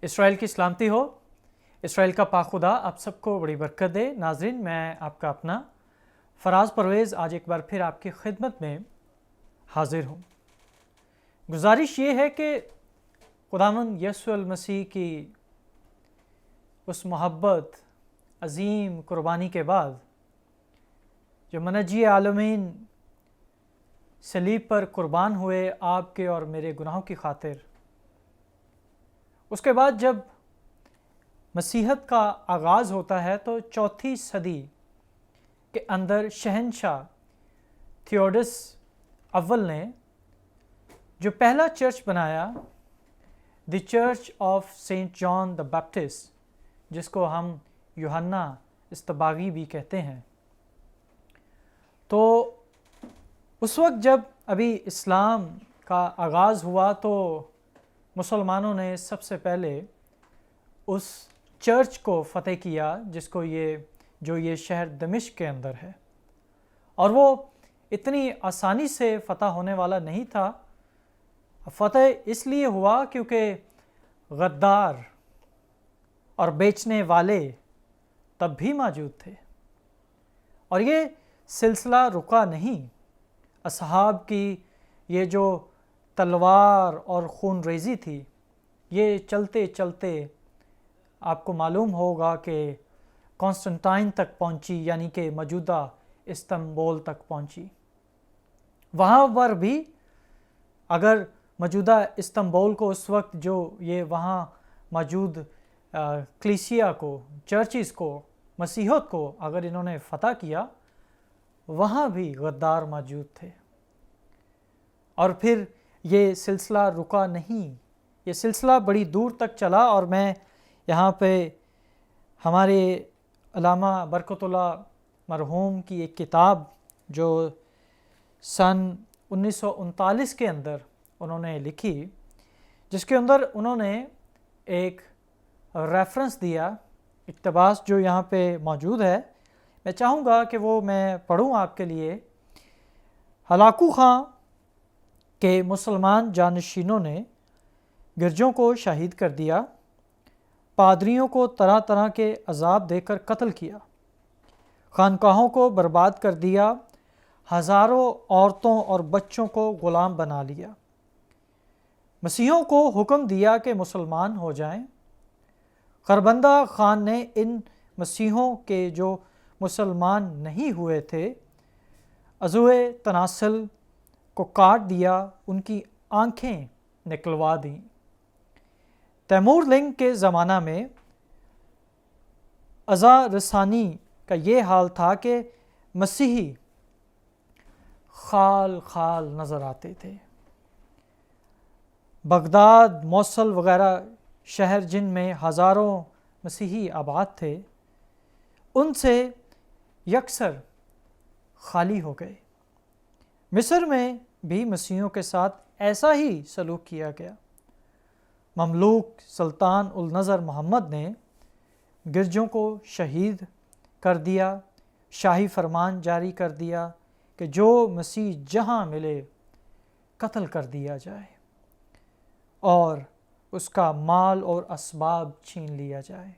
اسرائیل کی سلامتی ہو۔ اسرائیل کا پاک خدا آپ سب کو بڑی برکت دے۔ ناظرین، میں آپ کا اپنا فراز پرویز آج ایک بار پھر آپ کی خدمت میں حاضر ہوں۔ گزارش یہ ہے کہ خداوند یسوع المسیح کی اس محبت عظیم قربانی کے بعد جو منجی عالمین صلیب پر قربان ہوئے آپ کے اور میرے گناہوں کی خاطر، اس کے بعد جب مسیحت کا آغاز ہوتا ہے تو چوتھی صدی کے اندر شہنشاہ تھیوڈس اول نے جو پہلا چرچ بنایا، the church of Saint John the Baptist, جس کو ہم یوحنا اصطباغی بھی کہتے ہیں، تو اس وقت جب ابھی اسلام کا آغاز ہوا تو مسلمانوں نے سب سے پہلے اس چرچ کو فتح کیا جس کو یہ شہر دمشق کے اندر ہے، اور وہ اتنی آسانی سے فتح ہونے والا نہیں تھا۔ فتح اس لیے ہوا کیونکہ غدار اور بیچنے والے تب بھی موجود تھے، اور یہ سلسلہ رکا نہیں۔ اصحاب کی یہ جو تلوار اور خون ریزی تھی، یہ چلتے چلتے آپ کو معلوم ہوگا کہ کانسٹنٹائن تک پہنچی، یعنی کہ موجودہ استنبول تک پہنچی۔ وہاں پر بھی اگر موجودہ استنبول کو اس وقت جو یہ وہاں موجود کلیسیا کو، چرچز کو، مسیحیت کو اگر انہوں نے فتح کیا، وہاں بھی غدار موجود تھے، اور پھر یہ سلسلہ رکا نہیں، یہ سلسلہ بڑی دور تک چلا۔ اور میں یہاں پہ ہمارے علامہ برکت اللہ مرحوم کی ایک کتاب جو سن 1939 کے اندر انہوں نے لکھی، جس کے اندر انہوں نے ایک ریفرنس دیا، اقتباس جو یہاں پہ موجود ہے، میں چاہوں گا کہ وہ میں پڑھوں آپ کے لیے۔ ہلاکو خاں کے مسلمان جانشینوں نے گرجوں کو شہید کر دیا، پادریوں کو طرح طرح کے عذاب دے کر قتل کیا، خانقاہوں کو برباد کر دیا، ہزاروں عورتوں اور بچوں کو غلام بنا لیا۔ مسیحیوں کو حکم دیا کہ مسلمان ہو جائیں۔ خربندہ خان نے ان مسیحیوں کے جو مسلمان نہیں ہوئے تھے عضوِ تناسل کو کاٹ دیا، ان کی آنکھیں نکلوا دیں۔ تیمور لنگ کے زمانہ میں عزا رسانی کا یہ حال تھا کہ مسیحی خال خال نظر آتے تھے۔ بغداد، موصل وغیرہ شہر جن میں ہزاروں مسیحی آباد تھے، ان سے یکسر خالی ہو گئے۔ مصر میں بھی مسیحیوں کے ساتھ ایسا ہی سلوک کیا گیا۔ مملوک سلطان النظر محمد نے گرجوں کو شہید کر دیا، شاہی فرمان جاری کر دیا کہ جو مسیح جہاں ملے قتل کر دیا جائے اور اس کا مال اور اسباب چھین لیا جائے۔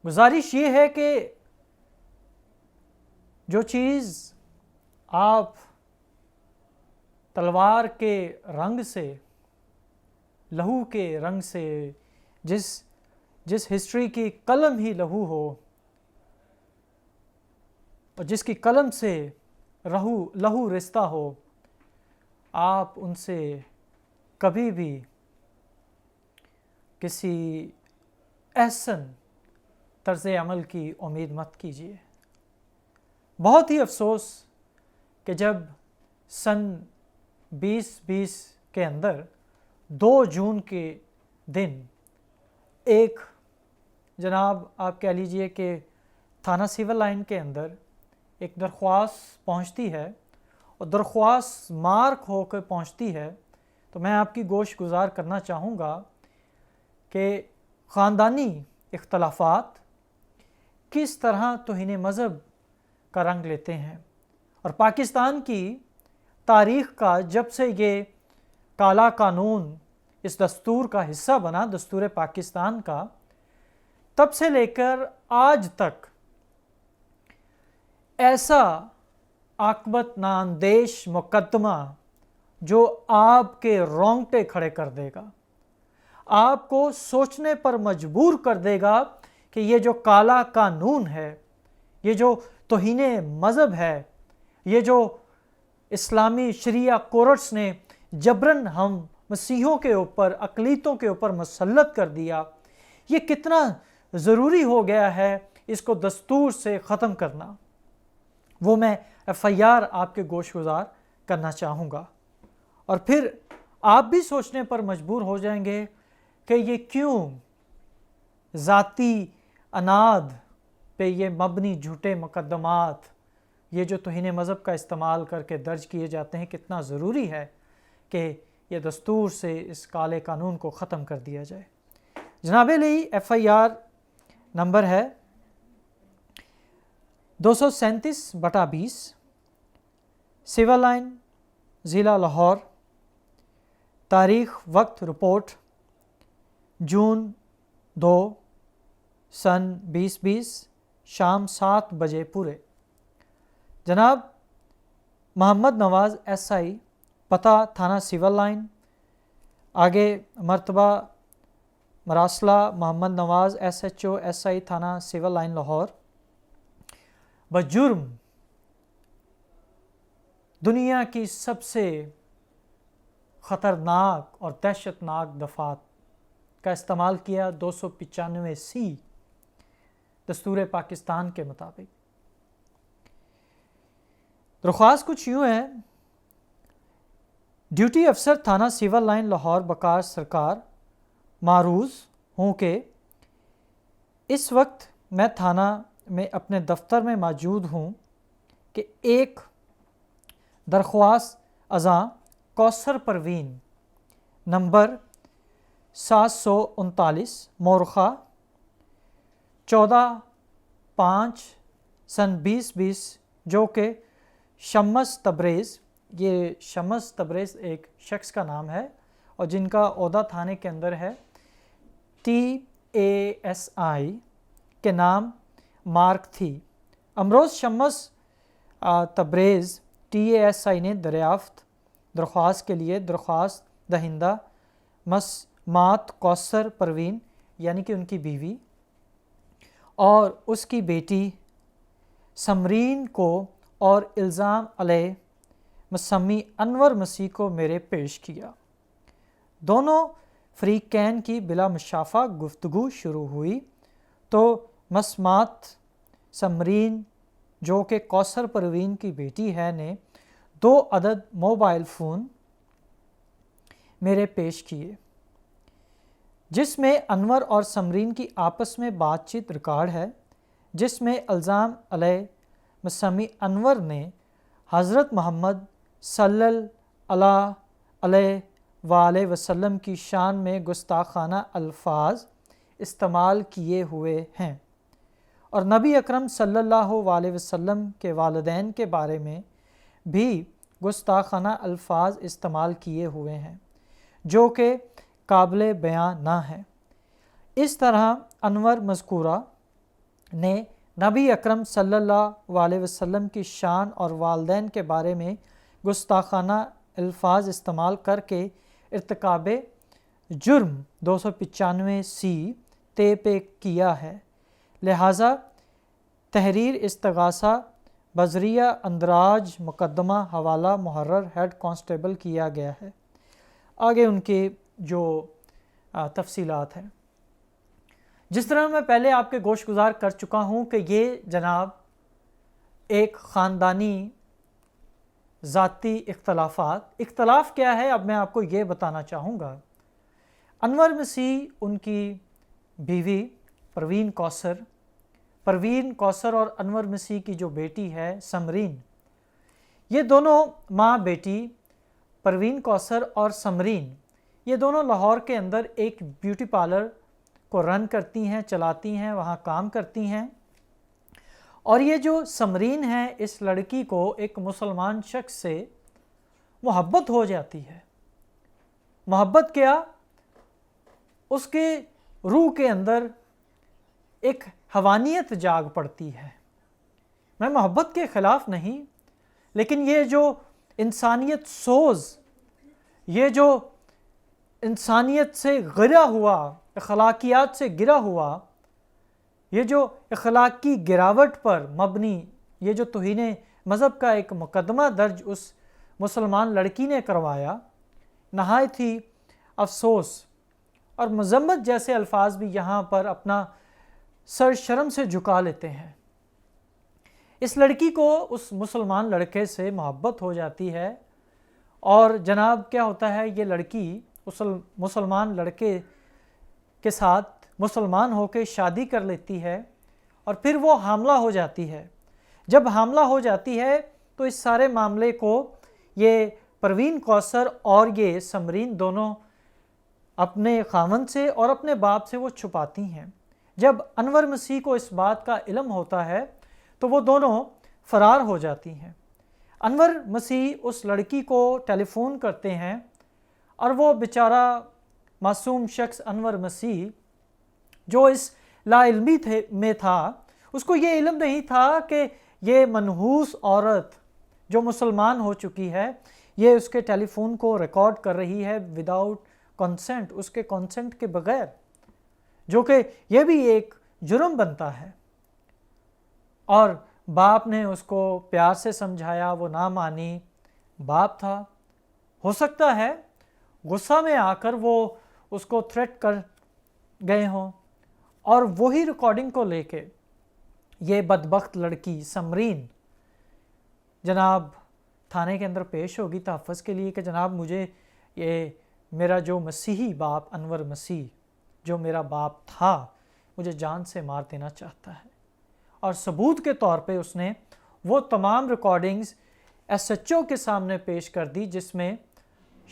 گزارش یہ ہے کہ جو چیز آپ تلوار کے رنگ سے، لہو کے رنگ سے، جس ہسٹری کی قلم ہی لہو ہو اور جس کی قلم سے لہو رستہ ہو، آپ ان سے کبھی بھی کسی احسن طرز عمل کی امید مت کیجیے۔ بہت ہی افسوس کہ جب سن 2020 کے اندر 2 جون کے دن ایک جناب آپ کہہ لیجئے کہ تھانہ سیول لائن کے اندر ایک درخواست پہنچتی ہے، اور درخواست مارک ہو کے پہنچتی ہے، تو میں آپ کی گوش گزار کرنا چاہوں گا کہ خاندانی اختلافات کس طرح توہین مذہب کا رنگ لیتے ہیں، اور پاکستان کی تاریخ کا جب سے یہ کالا قانون اس دستور کا حصہ بنا، دستور پاکستان کا، تب سے لے کر آج تک ایسا عاقبت نااندیش مقدمہ جو آپ کے رونگٹے کھڑے کر دے گا، آپ کو سوچنے پر مجبور کر دے گا کہ یہ جو کالا قانون ہے، یہ جو توہین مذہب ہے، یہ جو اسلامی شریعہ کورٹس نے جبراً ہم مسیحیوں کے اوپر، اقلیتوں کے اوپر مسلط کر دیا، یہ کتنا ضروری ہو گیا ہے اس کو دستور سے ختم کرنا، وہ میں ایف آئی آر آپ کے گوش گزار کرنا چاہوں گا۔ اور پھر آپ بھی سوچنے پر مجبور ہو جائیں گے کہ یہ کیوں ذاتی اناد پہ یہ مبنی جھوٹے مقدمات، یہ جو توہین مذہب کا استعمال کر کے درج کیے جاتے ہیں، کتنا ضروری ہے کہ یہ دستور سے اس کالے قانون کو ختم کر دیا جائے۔ جناب علی، ایف آئی آر نمبر ہے 237/20، سول لائن، ضلع لاہور، تاریخ وقت رپورٹ جون 2 سن 2020، شام 7 بجے پورے۔ جناب محمد نواز ایس آئی، پتہ تھانہ سول لائن، آگے مرتبہ مراسلہ Muhammad Nawaz S H O S I تھانہ سول لائن لاہور، بجرم دنیا کی سب سے خطرناک اور دہشت ناک دفعات کا استعمال کیا 295C دستور پاکستان کے مطابق۔ درخواست کچھ یوں ہے: ڈیوٹی افسر تھانہ سول لائن لاہور بکار سرکار، معروض ہوں کہ اس وقت میں تھانہ میں اپنے دفتر میں موجود ہوں کہ ایک درخواست ازاں کوثر پروین نمبر 739 مورخہ 14/5 سن 2020، جو کہ شمس تبریز، یہ شمس تبریز ایک شخص کا نام ہے اور جن کا عہدہ تھانے کے اندر ہے TASI کے نام مارک تھی۔ امروز شمس تبریز TASI نے دریافت درخواست کے لیے درخواست دہندہ مسمات کوثر پروین یعنی کہ ان کی بیوی اور اس کی بیٹی سمرین کو اور الزام علیہ مسمی انور مسیح کو میرے پیش کیا۔ دونوں فریقین کی بلا مشافہ گفتگو شروع ہوئی تو مسمات سمرین، جو کہ کوثر پروین کی بیٹی ہے، نے 2 عدد موبائل فون میرے پیش کیے، جس میں انور اور سمرین کی آپس میں بات چیت ریکارڈ ہے، جس میں الزام علیہ مسمی انور نے حضرت محمد صلی اللہ علیہ وآلہ وسلم کی شان میں گستاخانہ الفاظ استعمال کیے ہوئے ہیں اور نبی اکرم صلی اللہ علیہ وسلم کے والدین کے بارے میں بھی گستاخانہ الفاظ استعمال کیے ہوئے ہیں، جو کہ قابل بیان نہ ہے۔ اس طرح انور مذکورہ نے نبی اکرم صلی اللہ علیہ وسلم کی شان اور والدین کے بارے میں گستاخانہ الفاظ استعمال کر کے ارتکاب جرم 295C طے پہ کیا ہے، لہٰذا تحریر استغاثہ بذریعہ اندراج مقدمہ حوالہ محرر ہیڈ کانسٹیبل کیا گیا ہے۔ آگے ان کے جو تفصیلات ہیں، جس طرح میں پہلے آپ کے گوش گزار کر چکا ہوں کہ یہ جناب ایک خاندانی ذاتی اختلاف کیا ہے، اب میں آپ کو یہ بتانا چاہوں گا۔ انور مسیح، ان کی بیوی پروین کوثر اور انور مسیح کی جو بیٹی ہے سمرین، یہ دونوں ماں بیٹی پروین کوثر اور سمرین، یہ دونوں لاہور کے اندر ایک بیوٹی پارلر کو رن کرتی ہیں، چلاتی ہیں، وہاں کام کرتی ہیں۔ اور یہ جو سمرین ہے، اس لڑکی کو ایک مسلمان شخص سے محبت ہو جاتی ہے۔ محبت کیا؟ اس کے روح کے اندر ایک حیوانیت جاگ پڑتی ہے۔ میں محبت کے خلاف نہیں، لیکن یہ جو انسانیت سوز، یہ جو انسانیت سے گرا ہوا، اخلاقیات سے گرا ہوا، یہ جو اخلاقی گراوٹ پر مبنی یہ جو توہین مذہب کا ایک مقدمہ درج اس مسلمان لڑکی نے کروایا، نہایت ہی افسوس اور مذمت جیسے الفاظ بھی یہاں پر اپنا سر شرم سے جھکا لیتے ہیں۔ اس لڑکی کو اس مسلمان لڑکے سے محبت ہو جاتی ہے، اور جناب کیا ہوتا ہے، یہ لڑکی اس مسلمان لڑکے کے ساتھ مسلمان ہو کے شادی کر لیتی ہے، اور پھر وہ حاملہ ہو جاتی ہے۔ جب حاملہ ہو جاتی ہے تو اس سارے معاملے کو یہ پروین کوثر اور یہ سمرین دونوں اپنے خاوند سے اور اپنے باپ سے وہ چھپاتی ہیں۔ جب انور مسیح کو اس بات کا علم ہوتا ہے تو وہ دونوں فرار ہو جاتی ہیں۔ انور مسیح اس لڑکی کو ٹیلی فون کرتے ہیں، اور وہ بیچارہ معصوم شخص انور مسیح جو اس لا علمی میں تھا، اس کو یہ علم نہیں تھا کہ یہ منحوس عورت جو مسلمان ہو چکی ہے، یہ اس کے ٹیلی فون کو ریکارڈ کر رہی ہے وداؤٹ کنسنٹ، اس کے کنسنٹ کے بغیر، جو کہ یہ بھی ایک جرم بنتا ہے۔ اور باپ نے اس کو پیار سے سمجھایا، وہ نہ مانی۔ باپ تھا، ہو سکتا ہے غصہ میں آ کر وہ اس کو تھریٹ کر گئے ہوں، اور وہی ریکارڈنگ کو لے کے یہ بدبخت لڑکی سمرین جناب تھانے کے اندر پیش ہوگی تحفظ کے لیے کہ جناب مجھے یہ میرا جو مسیحی باپ انور مسیح جو میرا باپ تھا مجھے جان سے مار دینا چاہتا ہے۔ اور ثبوت کے طور پہ اس نے وہ تمام ریکارڈنگز ایس ایچ او کے سامنے پیش کر دی، جس میں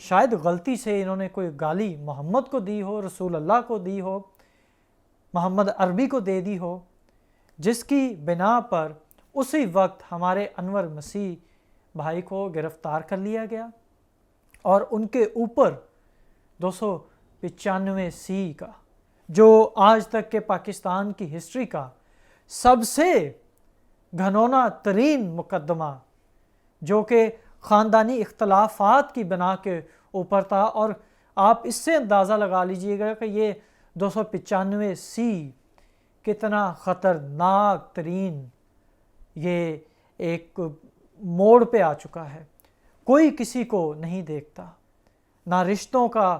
شاید غلطی سے انہوں نے کوئی گالی محمد کو دی ہو، رسول اللہ کو دی ہو، محمد عربی کو دے دی ہو، جس کی بنا پر اسی وقت ہمارے انور مسیح بھائی کو گرفتار کر لیا گیا، اور ان کے اوپر 295 کا جو آج تک کے پاکستان کی ہسٹری کا سب سے گھنونا ترین مقدمہ، جو کہ خاندانی اختلافات کی بنا کے اوپر تھا، اور آپ اس سے اندازہ لگا لیجئے گا کہ یہ 295 کتنا خطرناک ترین یہ ایک موڑ پہ آ چکا ہے۔ کوئی کسی کو نہیں دیکھتا، نہ رشتوں کا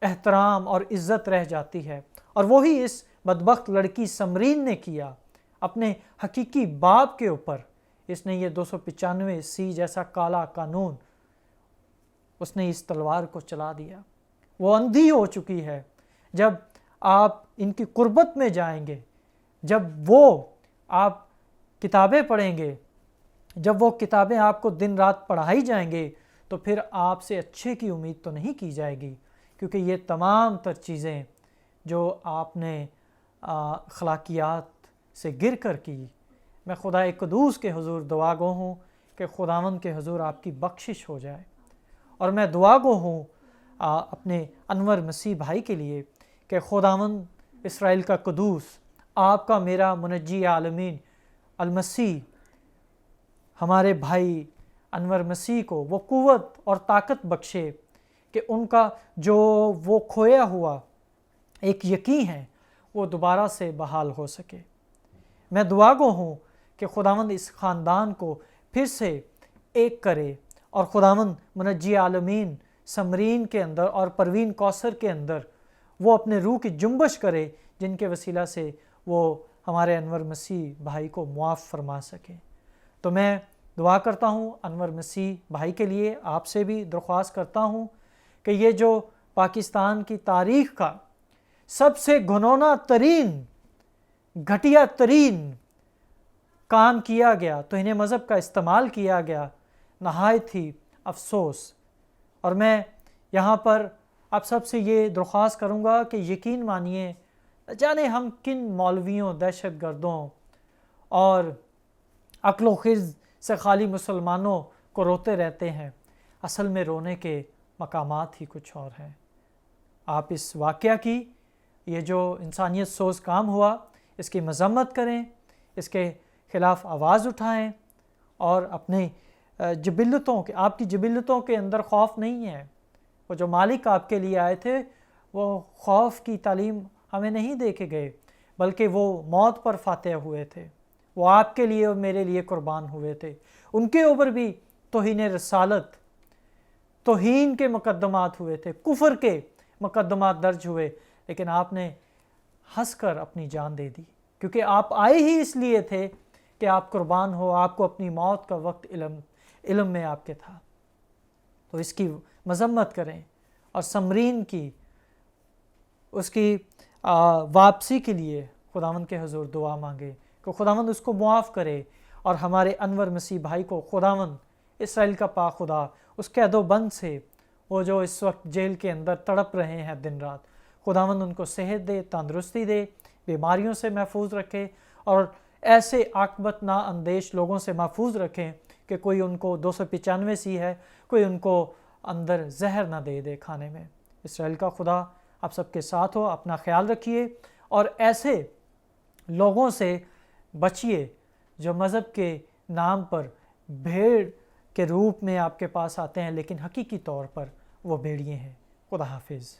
احترام اور عزت رہ جاتی ہے، اور وہی اس بدبخت لڑکی سمرین نے کیا اپنے حقیقی باپ کے اوپر۔ اس نے یہ 295 جیسا کالا قانون اس نے اس تلوار کو چلا دیا۔ وہ اندھی ہو چکی ہے۔ جب آپ ان کی قربت میں جائیں گے، جب وہ آپ کتابیں پڑھیں گے، جب وہ کتابیں آپ کو دن رات پڑھائی جائیں گے، تو پھر آپ سے اچھے کی امید تو نہیں کی جائے گی، کیونکہ یہ تمام تر چیزیں جو آپ نے اخلاقیات سے گر کر کی، میں خدا قدوس کے حضور دعا گو ہوں کہ خداوند کے حضور آپ کی بخشش ہو جائے، اور میں دعا گو ہوں اپنے انور مسیح بھائی کے لیے کہ خداوند اسرائیل کا قدوس، آپ کا میرا منجی عالمین المسیح ہمارے بھائی انور مسیح کو وہ قوت اور طاقت بخشے کہ ان کا جو وہ کھویا ہوا ایک یقین ہے وہ دوبارہ سے بحال ہو سکے۔ میں دعا گو ہوں کہ خداوند اس خاندان کو پھر سے ایک کرے، اور خداوند منجی عالمین سمرین کے اندر اور پروین کوثر کے اندر وہ اپنے روح کی جنبش کرے، جن کے وسیلہ سے وہ ہمارے انور مسیح بھائی کو معاف فرما سکے۔ تو میں دعا کرتا ہوں انور مسیح بھائی کے لیے، آپ سے بھی درخواست کرتا ہوں کہ یہ جو پاکستان کی تاریخ کا سب سے گھنونا ترین، گھٹیا ترین کام کیا گیا، توہین مذہب کا استعمال کیا گیا، نہایت ہی افسوس۔ اور میں یہاں پر آپ سب سے یہ درخواست کروں گا کہ یقین مانیے، جانے ہم کن مولویوں، دہشت گردوں اور عقل و خرد سے خالی مسلمانوں کو روتے رہتے ہیں، اصل میں رونے کے مقامات ہی کچھ اور ہیں۔ آپ اس واقعہ کی، یہ جو انسانیت سوز کام ہوا، اس کی مذمت کریں، اس کے خلاف آواز اٹھائیں، اور اپنے جبلتوں کے، آپ کی جبلتوں کے اندر خوف نہیں ہے۔ وہ جو مالک آپ کے لیے آئے تھے وہ خوف کی تعلیم ہمیں نہیں دے کے گئے، بلکہ وہ موت پر فاتح ہوئے تھے، وہ آپ کے لیے اور میرے لیے قربان ہوئے تھے۔ ان کے اوپر بھی توہین رسالت، توہین کے مقدمات ہوئے تھے، کفر کے مقدمات درج ہوئے، لیکن آپ نے ہنس کر اپنی جان دے دی، کیونکہ آپ آئے ہی اس لیے تھے کہ آپ قربان ہو۔ آپ کو اپنی موت کا وقت علم میں آپ کے تھا۔ تو اس کی مذمت کریں اور سمرین کی، اس کی واپسی کے لیے خداوند کے حضور دعا مانگے کہ خداوند اس کو معاف کرے، اور ہمارے انور مسیح بھائی کو خداوند اسرائیل کا پاک خدا اس قید و بند سے، وہ جو اس وقت جیل کے اندر تڑپ رہے ہیں دن رات، خداوند ان کو صحت دے، تندرستی دے، بیماریوں سے محفوظ رکھے، اور ایسے عاقبت نا اندیش لوگوں سے محفوظ رکھیں کہ کوئی ان کو 295 سی ہے، کوئی ان کو اندر زہر نہ دے دے کھانے میں۔ اسرائیل کا خدا آپ سب کے ساتھ ہو، اپنا خیال رکھیے، اور ایسے لوگوں سے بچیے جو مذہب کے نام پر بھیڑ کے روپ میں آپ کے پاس آتے ہیں، لیکن حقیقی طور پر وہ بھیڑیے ہیں۔ خدا حافظ۔